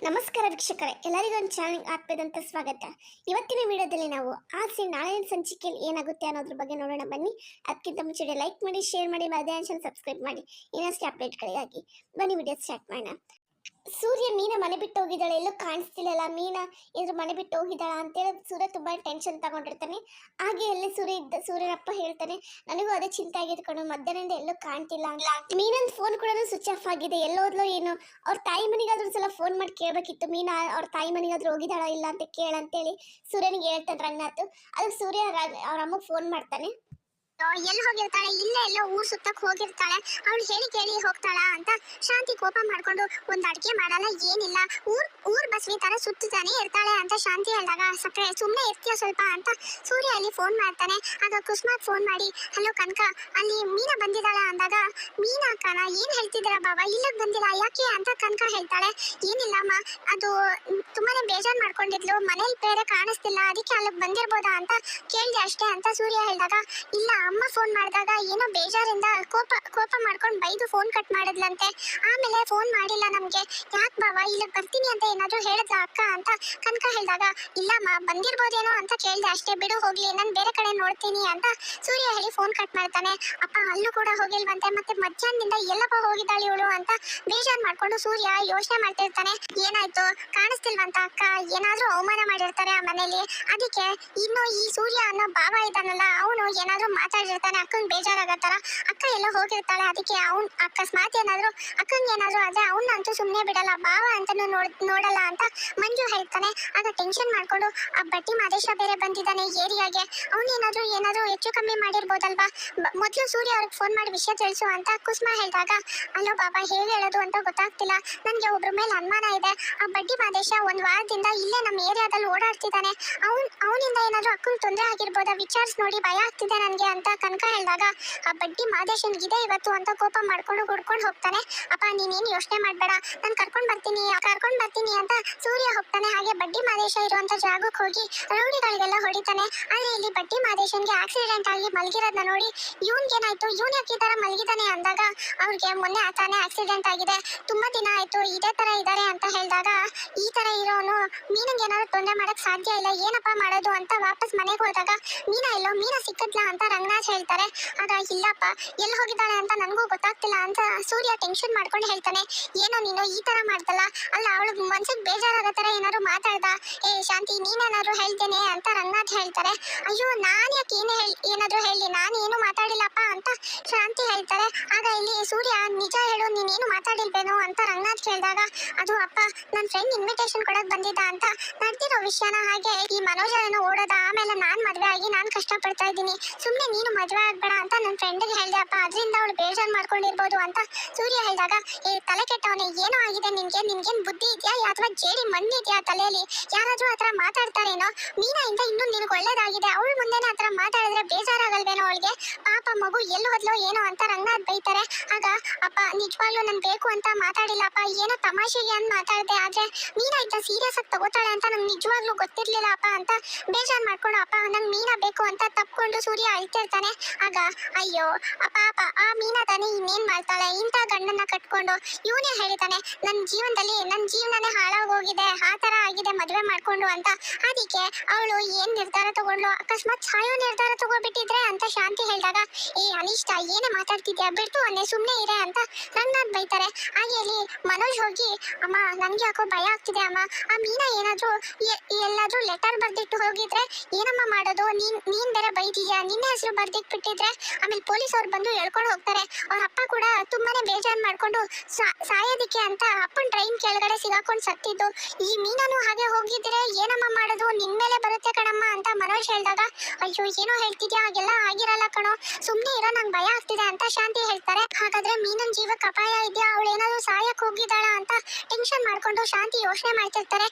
ನಮಸ್ಕಾರ ವೀಕ್ಷಕರೇ, ಎಲ್ಲರಿಗೂ ಒಂದು ಚಾನಲ್ ಆತ್ಮದಂತ ಸ್ವಾಗತ. ಇವತ್ತಿನ ವಿಡಿಯೋದಲ್ಲಿ ನಾವು ಆಸೆ ನಾಳಿನ ಸಂಚಿಕೆಯಲ್ಲಿ ಏನಾಗುತ್ತೆ ಅನ್ನೋದ್ರ ಬಗ್ಗೆ ನೋಡೋಣ ಬನ್ನಿ. ಅದಕ್ಕಿಂತ ಮುಂಚೆ ಲೈಕ್ ಮಾಡಿ, ಶೇರ್ ಮಾಡಿ, ಚಾನಲ್ ಸಬ್ಸ್ಕ್ರೈಬ್ ಮಾಡಿ ಇನ್ನಷ್ಟು ಅಪ್ಡೇಟ್ಗಳಿಗಾಗಿ. ಬನ್ನಿ ವಿಡಿಯೋ ಸ್ಟಾರ್ಟ್ ಮಾಡೋಣ. ಸೂರ್ಯ ಮೀನ ಮನೆ ಬಿಟ್ಟು ಹೋಗಿದ್ದಾಳೆ, ಎಲ್ಲೂ ಕಾಣಿಸ್ತಿಲ್ಲಲ್ಲ, ಮೀನ ಇದ್ರ ಮನೆ ಬಿಟ್ಟು ಹೋಗಿದ್ದಾಳ ಅಂತೇಳಿ ಸೂರ್ಯ ತುಂಬಾ ಟೆನ್ಷನ್ ತಗೊಂಡಿರ್ತಾನೆ. ಹಾಗೆ ಎಲ್ಲಿ ಸೂರ್ಯನಪ್ಪ ಹೇಳ್ತಾನೆ, ನನಗೂ ಅದೇ ಚಿಂತೆ ಆಗಿದೆ ಕಣೋ, ಮಧ್ಯಾಹ್ನದಿಂದ ಎಲ್ಲೂ ಕಾಣ್ತಿಲ್ಲ ಅಂತ. ಮೀನಂದ್ ಫೋನ್ ಕೂಡ ಸ್ವಿಚ್ ಆಫ್ ಆಗಿದೆ, ಎಲ್ಲೋದ್ಲೋ ಏನೋ. ಅವ್ರ ತಾಯಿ ಮನೆಗಾದ್ರೂ ಒಂದ್ಸಲ ಫೋನ್ ಮಾಡಿ ಕೇಳ್ಬೇಕಿತ್ತು, ಮೀನ ಅವ್ರ ತಾಯಿ ಮನೆಗಾದ್ರೂ ಹೋಗಿದ್ದಾಳ ಇಲ್ಲ ಅಂತ ಕೇಳಂತೇಳಿ ಸೂರ್ಯನಿಗೆ ಹೇಳ್ತಾನೆ ರಂಗನಾಥ್. ಅದಕ್ಕೆ ಸೂರ್ಯ ಅವ್ರ ಅಮ್ಮಗೆ ಫೋನ್ ಮಾಡ್ತಾನೆ. ಎಲ್ಲಿ ಹೋಗಿರ್ತಾಳೆ, ಇಲ್ಲೇ ಎಲ್ಲೋ ಊರ್ ಸುತ್ತಕ್ ಹೋಗಿರ್ತಾಳೆ, ಅವಳು ಹೇಳಿ ಕೇಳಿ ಹೋಗ್ತಾಳ ಅಂತ ಶಾಂತಿ ಕೋಪ ಮಾಡ್ಕೊಂಡು ಒಂದ್ ಅಡಿಕೆ ಮಾಡಲ್ಲ, ಏನಿಲ್ಲ, ಊರ್ ಬಸ್ವಿ ತರ ಸುತ್ತಾನೆ ಇರ್ತಾಳೆ ಅಂತ ಶಾಂತಿ ಹೇಳಿದಾಗ ಸುಮ್ನೆ ಇರ್ತೀಯ ಸ್ವಲ್ಪ ಅಂತ ಸೂರ್ಯ ಅಲ್ಲಿ ಫೋನ್ ಮಾಡ್ತಾನೆ. ಆಗ ಕುಸ್ಮಾಕ್ ಫೋನ್ ಮಾಡಿ, ಹಲೋ ಕನಕ, ಅಲ್ಲಿ ಮೀನಾ ಬಂದಿದ್ದಾಳ ಅಂದಾಗ, ಮೀನಾ ಅಕ್ಕನ ಏನ್ ಹೇಳ್ತಿದ್ದೀರಾ ಬಾಬಾ, ಇಲ್ಲಕ್ ಬಂದಿಲ್ಲ ಯಾಕೆ ಅಂತ ಕನಕ ಹೇಳ್ತಾಳೆ. ಏನಿಲ್ಲಮ್ಮ, ಅದು ತುಂಬಾನೇ ಬೇಜಾರ್ ಮಾಡ್ಕೊಂಡಿದ್ಲು, ಮನೇಲಿ ಬೇರೆ ಕಾಣಿಸ್ತಿಲ್ಲ, ಅದಕ್ಕೆ ಅಲ್ಲಿಗೆ ಬಂದಿರ್ಬೋದಾ ಅಂತ ಕೇಳಿದೆ ಅಷ್ಟೇ ಅಂತ ಸೂರ್ಯ ಹೇಳಿದಾಗ, ಇಲ್ಲ ಅಮ್ಮ ಫೋನ್ ಮಾಡಿದಾಗ ಏನೋ ಬೇಜಾರಿಂದ ಕೋಪ ಮಾಡ್ಕೊಂಡು ಬೈದು ಫೋನ್ ಕಟ್ ಮಾಡಿದ್ಲಂತೆ, ಆಮೇಲೆ ಫೋನ್ ಮಾಡಿಲ್ಲ ನಮ್ಗೆ, ಯಾಕೆ ಬಾವಾ ಇಲ್ಲಿಗೆ ಬರ್ತೀನಿ ಅಂತ ಏನಾದ್ರು ಹೇಳಿದ್ಲ ಅಕ್ಕ ಅಂತ ಕನಕ ಹೇಳಿದಾಗ, ಇಲ್ಲಮ್ಮ ಬಂದಿರ್ಬೋದೇನೋ ಅಂತ ಕೇಳಿದೆ ಅಷ್ಟೇ, ಬಿಡು ಹೋಗ್ಲಿ, ನಾನು ಬೇರೆ ಕಡೆ ನೋಡ್ತೀನಿ ಅಂತ ಸೂರ್ಯ ಹೇಳಿ ಫೋನ್ ಕಟ್ ಮಾಡ್ತಾನೆ. ಅಪ್ಪ ಅಲ್ಲೂ ಕೂಡ ಹೋಗಿಲ್ವಂತೆ, ಮತ್ತೆ ಮಧ್ಯಾಹ್ನದಿಂದ ಎಲ್ಲಪ್ಪ ಹೋಗಿದ್ದಾಳೆ ಇವಳು ಅಂತ ಬೇಜಾರ್ ಮಾಡ್ಕೊಂಡು ಸೂರ್ಯ ಯೋಚನೆ ಮಾಡ್ತಿರ್ತಾನೆ. ಏನಾಯ್ತು ಕಾಣಿಸ್ತಿಲ್ವಂತ ಅಕ್ಕ, ಏನಾದ್ರೂ ಅವಮಾನ ಮಾಡಿರ್ತಾರೆ ಆ ಮನೇಲಿ, ಅದಕ್ಕೆ ಇನ್ನು ಈ ಸೂರ್ಯ ಅನ್ನೋ ಭಾವ ಇದ್ದಾನಲ್ಲ, ಅವನು ಏನಾದ್ರೂ ಮಾತಾಡಿರ್ತಾನೆ, ಅಕ್ಕಂಗೆ ಬೇಜಾರಾಗತ್ತಾರ, ಅಕ್ಕ ಎಲ್ಲ ಹೋಗಿರ್ತಾಳೆ, ಅದಕ್ಕೆ ಅವ್ನ್ ಅಕಸ್ಮಾತ್ ಏನಾದ್ರು ಅಕ್ಕಂಗೆ ಏನಾದ್ರು ಆದ್ರೆ ಅವ್ನಂತೂ ಸುಮ್ಮನೆ ಬಿಡಲ್ಲ, ಭಾವ ಅಂತಾನು ನೋಡಲ್ಲ ಅಂತ ಮಂಜು ಹೇಳ್ತಾನೆ. ಆಗ ಟೆನ್ಷನ್ ಮಾಡ್ಕೊಂಡು ಆ ಬಟ್ಟಿ ಮಾದೇಶ ಬೇರೆ ಬಂದಿದ್ದಾನೆ ಏರಿಯಾಗೆ, ಏನಾದ್ರು ಹೆಚ್ಚು ಕಮ್ಮಿ ಮಾಡಿರ್ಬೋದಲ್ವಾ, ಮೊದ್ಲು ಸೂರ್ಯ ಅವ್ರಿಗೆ ಫೋನ್ ಮಾಡಿ ವಿಷಯ ತಿಳಿಸು ಅಂತ ಕುಸುಮ ಹೇಳಿದಾಗ, ಅಲ್ಲೋ ಬಾಬಾ ಹೇಗೆ ಹೇಳೋದು ಅಂತ ಗೊತ್ತಾಗ್ತಿಲ್ಲ, ನನ್ಗೆ ಒಬ್ರ ಮೇಲೆ ಅನುಮಾನ ಇದೆ, ಆ ಬಡ್ಡಿ ಮಾದೇಶ ಒಂದ್ ವಾರದಿಂದ ಇಲ್ಲೇ ನಮ್ಮ ಏರಿಯಾದಲ್ಲಿ ಓಡಾಡ್ತಿದ್ದಾನೆ, ಅವನಿಂದ ಏನಾದ್ರು ಅಕ್ಕಂಗೆ ತೊಂದರೆ ಆಗಿರ್ಬೋದಾ, ವಿಚಾರಿಸಿ ನೋಡಿ ಭಯ ಆಗ್ತಿದೆ ನನ್ಗೆ ಅಂತ ಕನಕ ಹೇಳಿದಾಗ, ಆ ಬಡ್ಡಿ ಮಾದೇಶನ್ಗಿದೆ ಇವತ್ತು ಅಂತ ಕೋಪ ಮಾಡ್ಕೊಂಡು ಹುಡ್ಕೊಂಡು ಹೋಗ್ತಾನೆ. ಅಪ್ಪ ನೀನೇನು ಯೋಚನೆ ಮಾಡ್ಬೇಡ, ನಾನು ಕರ್ಕೊಂಡ್ ಬರ್ತೀನಿ ಅಂತ ಸೂರ್ಯ ಹೋಗ್ತಾನೆ. ಹಾಗೆ ಬಡ್ಡಿ ಮಾದೇಶ ಇರುವಂತ ಜಾಗಕ್ಕೆ ಹೋಗಿ ರೌಡಿಗಳಿಗೆಲ್ಲ ಹೊಡಿತಾನೆ. ಆದ್ರೆ ಇಲ್ಲಿ ಬಡ್ಡಿ ಮಾದೇಶನ್ಗೆ ಆಕ್ಸಿಡೆಂಟ್ ಆಗಿ ಮಲಗಿರೋದನ್ನ ನೋಡಿ ಏನಾಯ್ತು, ಯಾಕೆ ಈ ತರ ಮಲಗಿದಾನೆ ಅಂದಾಗ, ಅವ್ರಿಗೆ ಮೊನ್ನೆ ಆತಾನೆ ಆಕ್ಸಿಡೆಂಟ್ ಆಗಿದೆ, ತುಂಬಾ ದಿನ ಆಯ್ತು ಇದೇ ತರ ಇದಾರೆ ಅಂತ ಹೇಳಿದಾಗ, ಈ ತರ ಇರೋನು ಮೀನಿಗೆ ಏನಾದ್ರು ತೊಂದರೆ ಮಾಡಕ್ ಸಾಧ್ಯ ಇಲ್ಲ, ಏನಪ್ಪಾ ಮಾಡೋದು ಅಂತ ವಾಪಸ್ ಮನೆಗೆ ಹೋದಾಗ, ಮೀನಾ ಸಿಕ್ಕದ್ಲಾ ಅಂತ ರಂಗನಾಥ್ ಹೇಳ್ತಾರೆ. ಆಗ ಇಲ್ಲಪ್ಪ, ಎಲ್ಲಿ ಹೋಗಿದ್ದಾಳೆ ಅಂತ ನನಗೂ ಗೊತ್ತಾಗ್ತಿಲ್ಲ ಅಂತ ಸೂರ್ಯ ಟೆನ್ಷನ್ ಮಾಡ್ಕೊಂಡು ಹೇಳ್ತಾನೆ. ಏನೋ ನೀನು ಈ ತರ ಮಾಡ್ದಲ್ಲ, ಅಲ್ಲ ಅವಳು ಮನ್ಸಿಗೆ ಬೇಜಾರಾಗೋ ತರ ಏನಾದ್ರು ಮಾತಾಡ್ದ, ಶಾಂತಿ ನೀನೇನಾದ್ರು ಹೇಳ್ತೇನೆ ಅಂತ ರಂಗನಾಥ್ ಹೇಳ್ತಾರೆ. ಅಯ್ಯೋ ನಾನ್ ಯಾಕೆ ಏನಾದ್ರು ಹೇಳಿ, ನಾನೇನು ಮಾತಾಡಿಲ್ಲಪ್ಪ ಅಂತ ಶಾಂತಿ ಹೇಳ್ತಾರೆ. ಆಗ ಇಲ್ಲಿ ಸೂರ್ಯ, ನಿಜ ಹೇಳು ನೀನೇನು ಮಾತಾಡಿಲ್ವೇನೋ ಅಂತ ರಂಗನಾಥ್ ಕೇಳಿದಾಗ, ಅದು ಅಪ್ಪ ನನ್ನ ಫ್ರೆಂಡ್ ಇನ್ವಿಟೇಷನ್ ಕೊಡಕ್ ಬಂದಿದ್ದ ಅಂತ ನಡೆದಿರೋ ವಿಷಯನ, ಹಾಗೆ ಈ ಮನೋಜನ ಓಡೋದ, ಆಮೇಲೆ ನಾನ್ ಮದ್ವೆ ಆಗಿ ನಾನ್ ಕಷ್ಟಪಡ್ತಾ ಇದ್ದೀನಿ, ಸುಮ್ನೆ ನೀನು ಮದ್ವೆ ಆಗ್ಬೇಡ ಅಂತ ನನ್ನ ಫ್ರೆಂಡ್ಗೆ ಹೇಳ್ದೆ ಅಪ್ಪ, ಅದರಿಂದ ಅವಳು ಬೇಜಾರ್ ಮಾಡ್ಕೊಂಡಿರ್ಬೋದು ಅಂತ ಸೂರ್ಯ ಹೇಳಿದಾಗ, ತಲೆ ಕೆಟ್ಟವನೇ, ಏನೋ ಆಗಿದೆ ನಿನ್ಗೇನ್ ಬುದ್ಧಿ ಇದೆಯಾ ಅಥವಾ ಜೇಡಿ ಮಣ್ಣಿದ್ಯಾ ತಲೆಯಲ್ಲಿ, ಯಾರಾದ್ರೂ ಆತರ ಮಾತಾಡ್ತಾರೇನೋ, ಮೀನಾ ಇಂದ ಇನ್ನೂ ನಿನ್ಗೆ ಒಳ್ಳೇದಾಗಿದೆ, ಅವಳು ಮುಂದೆನೆ ಆತರ ಮಾತಾಡಿದ್ರೆ ಬೇಜಾರಾಗಲ್ವೇನೋ ಅವಳಿಗೆ, ಪಾಪ ಮಗು ಎಲ್ಲಿ ಹೋದ್ಲೋ ಏನೋ ಅಂತ ರಂಗನಾಥ್ ಬೈತಾರೆ. ಆಗ ಅಪ್ಪ ನಿಜವಾಗ್ಲೂ ನನ್ ಬೇಕು ಅಂತ ಮಾತಾಡಿಲ್ಲಪ್ಪ, ಏನೋ ತಮಾಷೆಗೆ ಅಂತ ಮಾತಾಡ್ದೆ, ಆದ್ರೆ ಮೀನಾ ಇಂತ ಸೀರಿಯಸ್ ಆಗಿ ತಗೋತಾಳೆ ಅಂತ ನಂಗೆ ನಿಜವಾಗ್ಲೂ ಗೊತ್ತಿರ್ಲಿಲ್ಲ ಅಪ್ಪ ಅಂತ ಬೇಜಾರ್ ಮಾಡ್ಕೊಂಡು, ಅಪ್ಪ ನಂಗೆ ಮೀನಾ ಬೇಕು ಅಂತ ತಪ್ಕೊಂಡು ಸೂರ್ಯ ಅಳ್ತಿರ್ತಾನೆ. ಆಗ ಅಯ್ಯೋ ಪಾಪ ಆ ಮೀನಾ ತಾನೇ ಇನ್ನೇನ್ ಮಾಡ್ತಾಳೆ, ಇಂಥ ಗಂಡನ್ನ ಕಟ್ಕೊಂಡು, ಇವನೇ ಹೇಳಿತಾನೆ ನನ್ನ ಜೀವನನೇ ಹಾಳಾಗೋಗಿದೆ, ಆ ತರ ಆಗಿದೆ ಮದ್ವೆ ಮಾಡ್ಕೊಂಡು ಅಂತ, ಅದಕ್ಕೆ ಅವಳು ಏನ್ ನಿರ್ಧಾರ ತಗೊಂಡ್ಲು, ಅಕಸ್ಮಾತ್ ಸಾಯೋ ನಿರ್ಧಾರ ತಗೋಬಿಟ್ಟಿದ್ರೆ ಅಂತ ಶಾಂತಿ ಹೇಳಿದಾಗ, ಅನಿಷ್ಟ ಏನೇ ಮಾತಾಡ್ತಿದ್ಯಾ, ಬಿಡ್ತು ಅನ್ನೆ ಸುಮ್ನೆ ಇರೆ ಅಂತ ರಂಗನಾಥ್ ಬೈತಾರೆ. ಹಾಗೆ ಇಲ್ಲಿ ಮನೋಜ್ ಹೋಗಿ, ಅಮ್ಮ ನನ್ಗೆ ಯಾಕೋ ಭಯ ಆಗ್ತಿದೆ ಅಮ್ಮ, ಆ ಮೀನಾ ಏನಾದ್ರೂ ಎಲ್ಲಾದ್ರೂ ಲೆಟರ್ ಬರ್ದಿಟ್ಟು ಹೋಗಿದ್ರೆ ಏನಮ್ಮ ಮಾಡೋದು, ನೀನ್ ಬೇರೆ ಬೈದಿದ್ಯಾ, ನಿನ್ನ ಹೆಸರು ಬರ್ದಿಟ್ಬಿಟ್ಟಿದ್ರೆ ಆಮೇಲೆ ಪೊಲೀಸ್ ಅವ್ರು ಬಂದು ಹೇಳ್ಕೊಂಡು ಹೋಗ್ತಾರೆ, ಅವ್ರ ಅಪ್ಪ ಕೂಡ ತುಂಬಾನೇ ಬೇಜಾರ್ ಮಾಡ್ಕೊಂಡು ಸಾಯೋದಿಕ್ಕೆ ಅಂತ ಅಪ್ಪನ್ ಟ್ರೈನ್ ಕೆಳಗಡೆ ಸಿಗಾಕೊಂಡು ಸತ್ತಿದ್ದು, ಈ ಮೀನಾನು ಹಾಗೆ ಹೋಗಿದ್ರೆ ಏನಮ್ಮ ಮಾಡೋದು, ನಿನ್ ಮೇಲೆ ಬರುತ್ತೆ ಕಣಮ್ಮ ಅಂತ ಮನೋಜ್ ಹೇಳಿದಾಗ, ಅಯ್ಯೋ ಏನೋ ಹೇಳ್ತಿದ್ಯಾ, ಹಾಗೆಲ್ಲ ಆಗಿರಲ್ಲ ಕಣೋ, ಸುಮ್ನೆ ಇರೋ ನಂಗೆ ಭಯ ಆಗ್ತಿದೆ ಅಂತ ಶಾಂತಿ ಹೇಳ್ತಾರೆ. ಹಾಗಾದ್ರೆ ಮೀನನ್ ಜೀವಕ್ಕೆ ಅಪಾಯ ಇದೆಯಾ, ಅವಳು ಏನಾದ್ರು ಸಾಯಕ್ ಹೋಗಿದ್ದಾಳ ಅಂತ ಟೆನ್ಷನ್ ಮಾಡ್ಕೊಂಡು ಶಾಂತಿ ಯೋಚನೆ ಮಾಡ್ತಿರ್ತಾರೆ.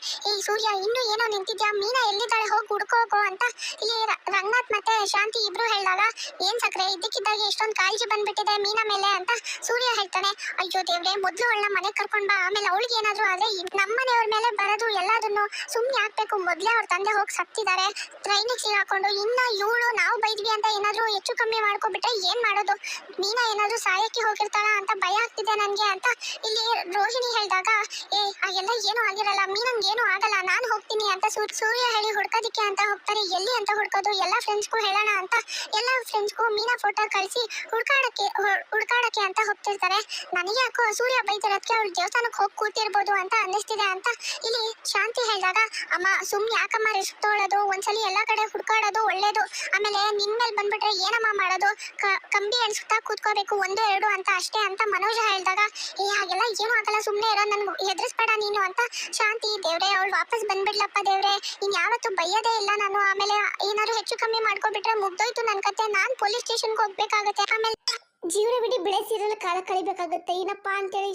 ಸೂರ್ಯ ಇನ್ನೂ ಏನೋ ನಿಂತಿದ್ಯಾ, ಮೀನಾ ಎಲ್ಲಿದ್ದಾಳೆ, ಹೋಗಿ ಹುಡ್ಕೋಗೋ ಅಂತ ಇಲ್ಲಿ ರಂಗನಾಥ್ ಮತ್ತೆ ಶಾಂತಿ ಇಬ್ರು ಹೇಳಿದಾಗ, ಹೇಳ್ದಾಗ ಏನ್ ಸಕ್ರೆ ಇದ್ದಕ್ಕಿದ್ದಾಗೆ ಎಷ್ಟೊಂದು ಕಾಳಜಿ ಬಂದ್ಬಿಟ್ಟಿದೆ ಮೀನಾ ಮೇಲೆ ಅಂತ ಸೂರ್ಯ ಹೇಳ್ತಾನೆ. ಅಯ್ಯೋ ದೇವ್ರೆ, ಮೊದ್ಲು ಅವಳನ್ನ ಮನೆಗೆ ಕರ್ಕೊಂಡ್ ಬಾ, ಆಮೇಲೆ ಅವಳಿಗೆ ಏನಾದ್ರು ಆದ್ರೆ ನಮ್ಮನೆಯವ್ರ ಮೇಲೆ ಬರೋದು ಎಲ್ಲದನ್ನು ಸುಮ್ನೆ ಆಗ್ಬೇಕು. ಮೊದ್ಲೇ ಅವ್ರ ತಂದೆ ಹೋಗಿ ಸತ್ತಿದ್ದಾರೆ, ಟ್ರೈನಿಗೆ ಸಿಗಾಕೊಂಡು ಇನ್ನ ಇವಳು ನಾವು ಬೈದ್ವಿ ಅಂತ ಏನಾದ್ರು ಹೆಚ್ಚು ಕಮ್ಮಿ ಮಾಡ್ಕೊಬಿಟ್ರೆ ಏನ್ ಮಾಡೋದು? ಮೀನಾ ಏನಾದ್ರು ಸಾಯಕ್ಕೆ ಹೋಗಿರ್ತಾಳ ಅಂತ ಭಯ ಆಗ್ತಿದೆ ನನ್ಗೆ ಅಂತ ಇಲ್ಲಿ ರೋಹಿಣಿ ಹೇಳಿದಾಗ, ಎಲ್ಲ ಏನು ಆಗಿರಲ್ಲ, ಮೀನಂಗೆ ಏನು ಆಗಲ್ಲ, ನಾನು ಹೋಗ್ತೀನಿ ಅಂತ ಸೂರ್ಯ ಹೇಳಿ ಹುಡ್ಕೋದಿಕ್ಕೆ ಅಂತ ಹೋಗ್ತಾರೆ. ಎಲ್ಲಿ ಅಂತ ಹುಡ್ಕೋದು? ಎಲ್ಲ ಫ್ರೆಂಡ್ಸ್ಗೂ ಹೇಳೋಣ ಅಂತ ಎಲ್ಲ ಫ್ರೆಂಡ್ಸ್ಗೂ ಮೀನಾ ಫೋಟೋ ಕಳಿಸಿ ಹುಡ್ಕಾಡಕ್ಕೆ ಅಂತ ಹೋಗ್ತಿರ್ತಾರೆ. ನನಗೆ ಯಾಕೋ ಸೂರ್ಯ ಬೈತಿರೋದಕ್ಕೆ ಅವ್ಳು ದೇವಸ್ಥಾನಕ್ಕೆ ಹೋಗಿ ಕೂತಿರ್ಬೋದು ಅಂತ ಅನ್ನಿಸ್ತಿದೆ ಅಂತ ಇಲ್ಲಿ ಶಾಂತಿ ಹೇಳಿದಾಗ, ಅಮ್ಮ ಸುಮ್ನೆ ಯಾಕಮ್ಮ ರಿಸ್ಕ್ ತೊಗೊಳ್ಳೋದು, ಒಂದ್ಸಲಿ ಎಲ್ಲಾ ಕಡೆ ಹುಡ್ಕಾಡೋದು ಒಳ್ಳೇದು, ಆಮೇಲೆ ನಿನ್ ಮೇಲೆ ಬಂದ್ಬಿಟ್ರೆ ಏನಮ್ಮ ಮಾಡೋದು, ಕಂಬಿ ಎಣ್ಸುತ್ತಾ ಕೂತ್ಕೋಬೇಕು 1 2 ಅಂತ ಅಷ್ಟೇ ಅಂತ ಮನೋಜ ಹೇಳಿದಾಗ, ಹಾಗೆಲ್ಲ ಏನು ಆಗಲ್ಲ, ಸುಮ್ನೆ ಇರೋ, ನನ್ಗೆ ಹೆದರ್ಸ್ಬೇಡ ನೀನು ಅಂತ ಶಾಂತಿ. ದೇವ್ರೆ, ಅವಳು ವಾಪಸ್ ಬಂದ್ಬಿಡ್ಲಪ್ಪ ದೇವ್ರೆ, ಇನ್ ಯಾವತ್ತೂ ಬೈಯೋದೇ ಇಲ್ಲ ನಾನು, ಆಮೇಲೆ ಏನಾದ್ರು ಹೆಚ್ಚು ಕಮ್ಮಿ ಮಾಡ್ಕೊಬಿಟ್ರೆ ಮುಗ್ದೋಯ್ತು ನನ್ ಕತೆ, ನಾನ್ ಪೊಲೀಸ್ ಸ್ಟೇಷನ್ಗೆ ಹೋಗ್ಬೇಕಾಗತ್ತೆ, ಆಮೇಲೆ ಜೀವನ ಬಿಡಿ ಬೆಳೆಸಿರಲು ಕಾಲ ಕಳಿಬೇಕಾಗುತ್ತೆ ಏನಪ್ಪಾ ಅಂತೇಳಿ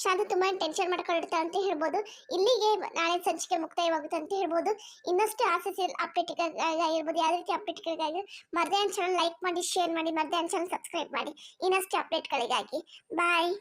ಶಾಂತಿ ತುಂಬಾ ಟೆನ್ಷನ್ ಮಾಡ್ಕೊಂಡಿರ್ತಾರೆ ಅಂತ ಹೇಳ್ಬೋದು. ಇಲ್ಲಿಗೆ ನಾಳೆ ಸಂಚಿಕೆ ಮುಕ್ತಾಯವಾಗುತ್ತೆ ಅಂತ ಹೇಳ್ಬೋದು. ಇನ್ನಷ್ಟು ಆಸೆ ಅಪ್ಡೇಟ್ಗಳಿರ್ಬೋದು, ಯಾವ ರೀತಿ ಅಪ್ಡೇಟ್ಗಳಿಗಾಗಿ ಮರ್ದಾನ್ ಚಾನಲ್ ಲೈಕ್ ಮಾಡಿ, ಶೇರ್ ಮಾಡಿ, ಮರ್ದಾನ್ ಚಾನಲ್ ಸಬ್ಸ್ಕ್ರೈಬ್ ಮಾಡಿ ಇನ್ನಷ್ಟು ಅಪ್ಡೇಟ್ಗಳಿಗಾಗಿ. ಬಾಯ್.